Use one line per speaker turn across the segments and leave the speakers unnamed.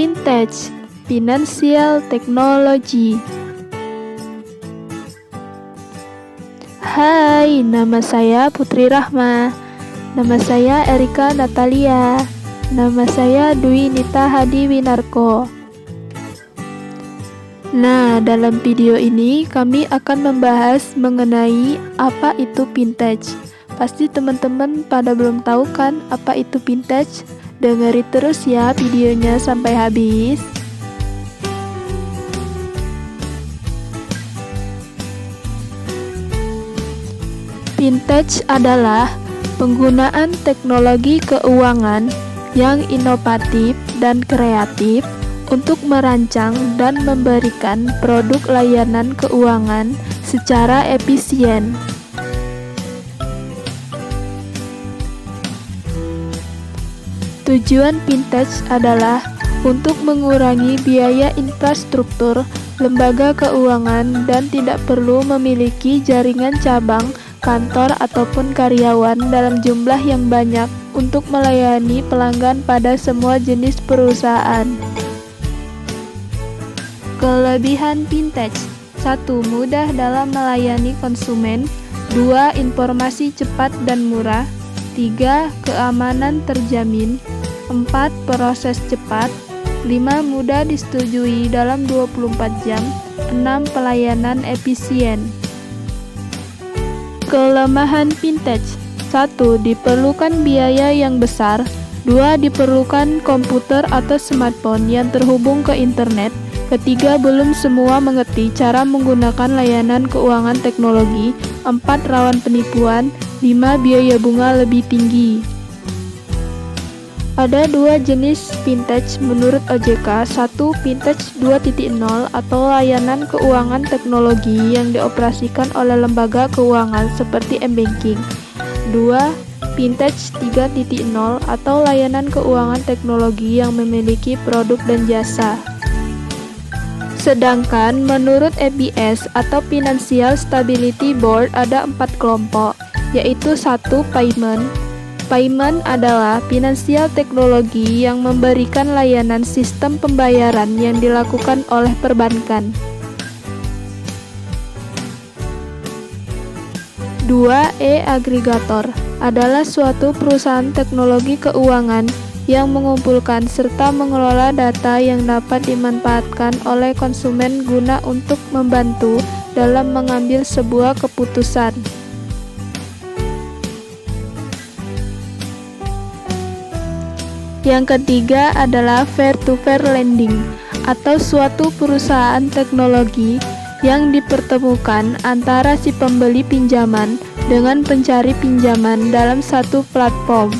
Fintech, Financial Technology. Hai, nama saya Putri Rahma. Nama saya Erika Natalia. Nama saya Dwi Nita Hadi Winarko. Nah, dalam video ini kami akan membahas mengenai apa itu Fintech. Pasti teman-teman pada belum tahu kan apa itu Fintech? Dengerin terus ya videonya sampai habis. Fintech adalah penggunaan teknologi keuangan yang inovatif dan kreatif untuk merancang dan memberikan produk layanan keuangan secara efisien. Tujuan Fintech adalah untuk mengurangi biaya infrastruktur lembaga keuangan dan tidak perlu memiliki jaringan cabang, kantor, ataupun karyawan dalam jumlah yang banyak untuk melayani pelanggan pada semua jenis perusahaan. Kelebihan Fintech: 1. Mudah dalam melayani konsumen. 2. Informasi cepat dan murah. 3. Keamanan terjamin. 4. Proses cepat. 5. Mudah disetujui dalam 24 jam. 6. Pelayanan efisien. Kelemahan Fintech: 1. Diperlukan biaya yang besar. 2. Diperlukan komputer atau smartphone yang terhubung ke internet. Ketiga, belum semua mengerti cara menggunakan layanan keuangan teknologi. 4. Rawan penipuan. 5. Biaya bunga lebih tinggi. Ada dua jenis Fintech menurut OJK. 1. Fintech 2.0 atau layanan keuangan teknologi yang dioperasikan oleh lembaga keuangan seperti m-banking. 2. Fintech 3.0 atau layanan keuangan teknologi yang memiliki produk dan jasa. Sedangkan menurut FSB atau Financial Stability Board ada 4 kelompok, yaitu 1. Payment. Payment adalah finansial teknologi yang memberikan layanan sistem pembayaran yang dilakukan oleh perbankan. 2. E-aggregator adalah suatu perusahaan teknologi keuangan yang mengumpulkan serta mengelola data yang dapat dimanfaatkan oleh konsumen guna untuk membantu dalam mengambil sebuah keputusan. Yang ketiga adalah peer-to-peer lending atau suatu perusahaan teknologi yang dipertemukan antara si pembeli pinjaman dengan pencari pinjaman dalam satu platform.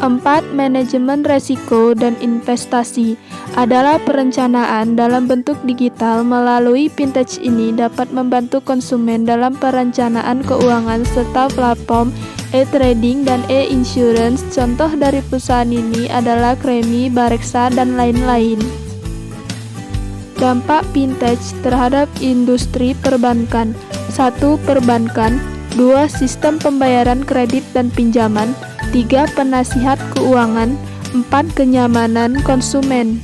4. Manajemen resiko dan investasi adalah perencanaan dalam bentuk digital. Melalui Fintech ini dapat membantu konsumen dalam perencanaan keuangan serta platform e-trading dan e-insurance. Contoh dari perusahaan ini adalah Kremi, Bareksa, dan lain-lain. Dampak Fintech terhadap industri perbankan: 1. Perbankan. 2. Sistem pembayaran kredit dan pinjaman. 3. Penasihat keuangan. 4. Kenyamanan konsumen.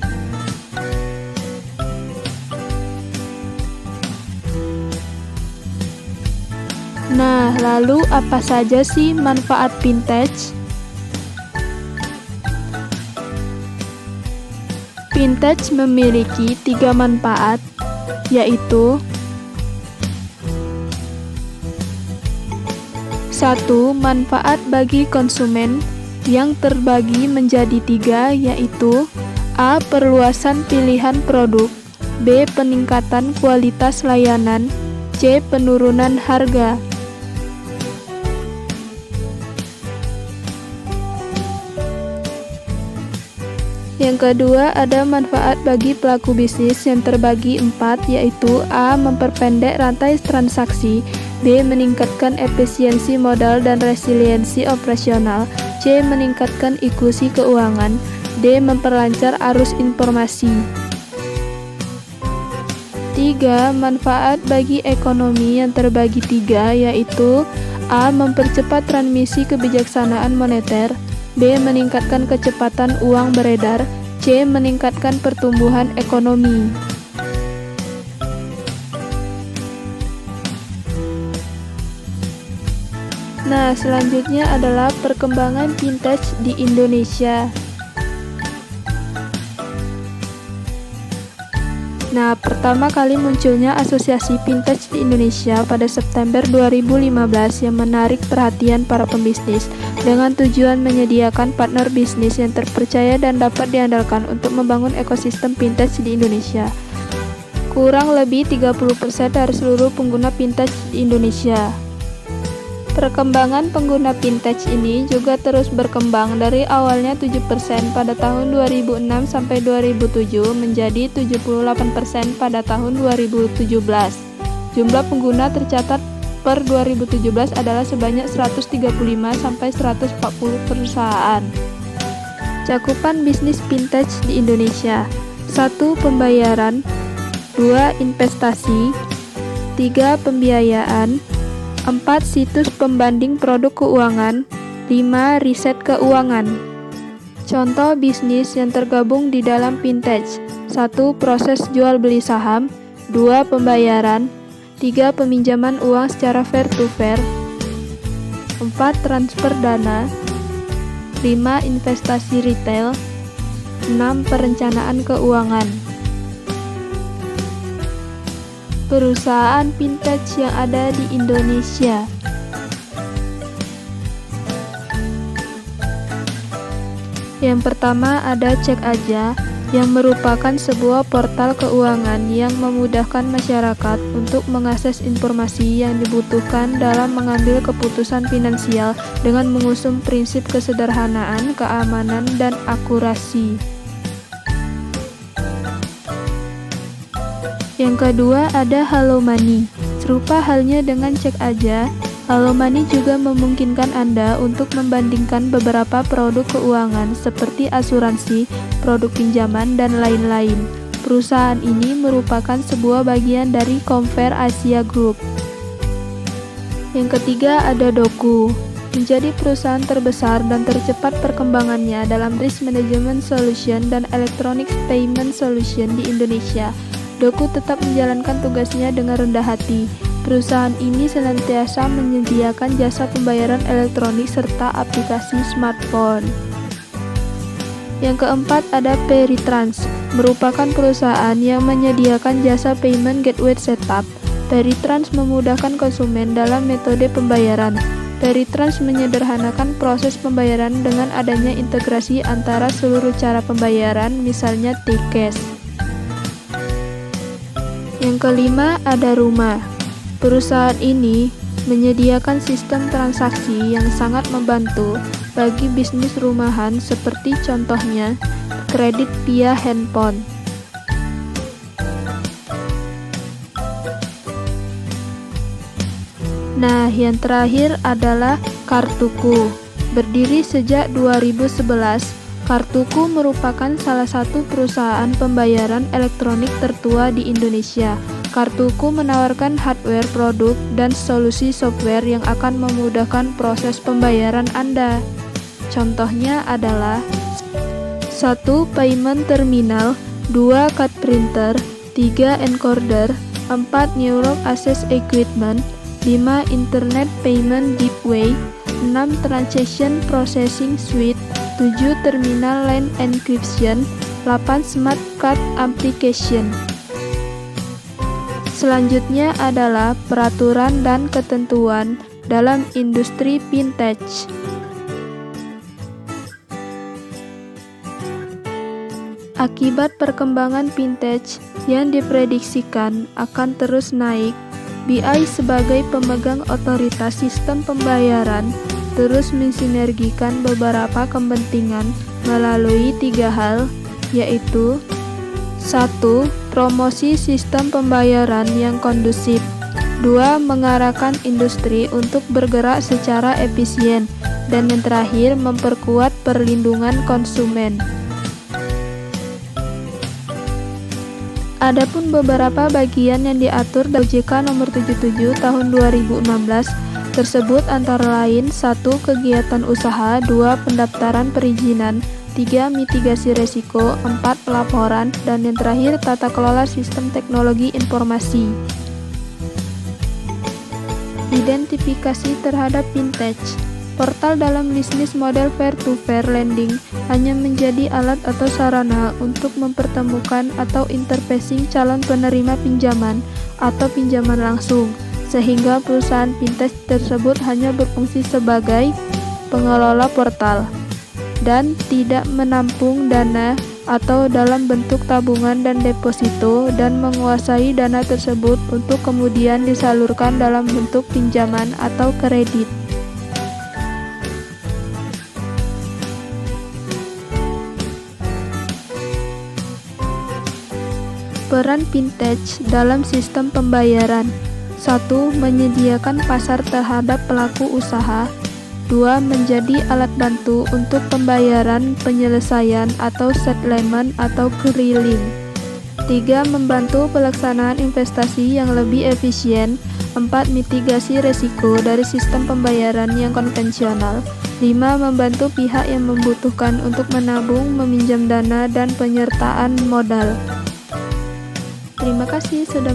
Nah, lalu apa saja sih manfaat Fintech? Fintech memiliki 3 manfaat, yaitu 1. Manfaat bagi konsumen yang terbagi menjadi 3, yaitu A. Perluasan pilihan produk. B. Peningkatan kualitas layanan. C. Penurunan harga. Yang kedua, ada manfaat bagi pelaku bisnis yang terbagi 4, yaitu A. Memperpendek rantai transaksi. B. Meningkatkan efisiensi modal dan resiliensi operasional. C. Meningkatkan inklusi keuangan. D. Memperlancar arus informasi. 3. Manfaat bagi ekonomi yang terbagi 3, yaitu A. Mempercepat transmisi kebijaksanaan moneter. B. Meningkatkan kecepatan uang beredar. C. Meningkatkan pertumbuhan ekonomi. Nah, selanjutnya adalah perkembangan vintage di Indonesia. Nah, pertama kali munculnya Asosiasi Vintage di Indonesia pada September 2015 yang menarik perhatian para pembisnis dengan tujuan menyediakan partner bisnis yang terpercaya dan dapat diandalkan untuk membangun ekosistem vintage di Indonesia. Kurang lebih 30% dari seluruh pengguna vintage di Indonesia. Perkembangan pengguna vintage ini juga terus berkembang dari awalnya 7% pada tahun 2006 sampai 2007 menjadi 78% pada tahun 2017. Jumlah pengguna tercatat per 2017 adalah sebanyak 135 sampai 140 perusahaan. Cakupan bisnis vintage di Indonesia: 1. Pembayaran, 2. Investasi, 3. Pembiayaan, 4. Situs pembanding produk keuangan, 5. Riset keuangan. Contoh bisnis yang tergabung di dalam vintage: 1. Proses jual beli saham, 2. Pembayaran, 3. Peminjaman uang secara fair to fair, 4. Transfer dana, 5. Investasi retail, 6. Perencanaan keuangan. Perusahaan vintage yang ada di Indonesia. Yang pertama ada Cek Aja, yang merupakan sebuah portal keuangan yang memudahkan masyarakat untuk mengakses informasi yang dibutuhkan dalam mengambil keputusan finansial dengan mengusung prinsip kesederhanaan, keamanan, dan akurasi. Yang kedua ada Halo Money. Serupa halnya dengan Cek Aja, Halo Money juga memungkinkan Anda untuk membandingkan beberapa produk keuangan seperti asuransi, produk pinjaman, dan lain-lain. Perusahaan ini merupakan sebuah bagian dari Conver Asia Group. Yang ketiga ada Doku, menjadi perusahaan terbesar dan tercepat perkembangannya dalam risk management solution dan electronic payment solution di Indonesia. Doku tetap menjalankan tugasnya dengan rendah hati. Perusahaan ini senantiasa menyediakan jasa pembayaran elektronik serta aplikasi smartphone. Yang keempat ada Peritrans, merupakan perusahaan yang menyediakan jasa payment gateway setup. Peritrans memudahkan konsumen dalam metode pembayaran. Peritrans menyederhanakan proses pembayaran dengan adanya integrasi antara seluruh cara pembayaran, misalnya T-Cash. Yang kelima ada Ruma. Perusahaan ini menyediakan sistem transaksi yang sangat membantu bagi bisnis rumahan seperti contohnya kredit via handphone. Nah, yang terakhir adalah Kartuku. Berdiri sejak 2011, Kartuku merupakan salah satu perusahaan pembayaran elektronik tertua di Indonesia. Kartuku menawarkan hardware produk dan solusi software yang akan memudahkan proses pembayaran Anda. Contohnya adalah 1. Payment terminal, 2. Card printer, 3. encoder, 4. Neuro access equipment, 5. internet payment gateway, 6. transaction processing suite, 7. terminal line encryption, 8. smart card application. Selanjutnya adalah peraturan dan ketentuan dalam industri vintage. Akibat perkembangan vintage yang diprediksikan akan terus naik, BI sebagai pemegang otoritas sistem pembayaran terus mensinergikan beberapa kepentingan melalui 3 hal, yaitu 1. Promosi sistem pembayaran yang kondusif, 2. Mengarahkan industri untuk bergerak secara efisien, dan yang terakhir memperkuat perlindungan konsumen. Adapun beberapa bagian yang diatur dalam OJK nomor 77 tahun 2016 tersebut antara lain 1. Kegiatan usaha, 2. Pendaftaran perizinan, 3. Mitigasi resiko, 4. Pelaporan, dan yang terakhir tata kelola sistem teknologi informasi. Identifikasi terhadap vintage. Portal dalam bisnis model peer-to-peer lending hanya menjadi alat atau sarana untuk mempertemukan atau interfacing calon penerima pinjaman atau pinjaman langsung, sehingga perusahaan vintage tersebut hanya berfungsi sebagai pengelola portal dan tidak menampung dana atau dalam bentuk tabungan dan deposito dan menguasai dana tersebut untuk kemudian disalurkan dalam bentuk pinjaman atau kredit. Peran vintage dalam sistem pembayaran. 1. Menyediakan pasar terhadap pelaku usaha. 2. Menjadi alat bantu untuk pembayaran, penyelesaian, atau settlement atau clearing. 3. Membantu pelaksanaan investasi yang lebih efisien. 4. Mitigasi resiko dari sistem pembayaran yang konvensional. 5. Membantu pihak yang membutuhkan untuk menabung, meminjam dana, dan penyertaan modal. Terima kasih sudah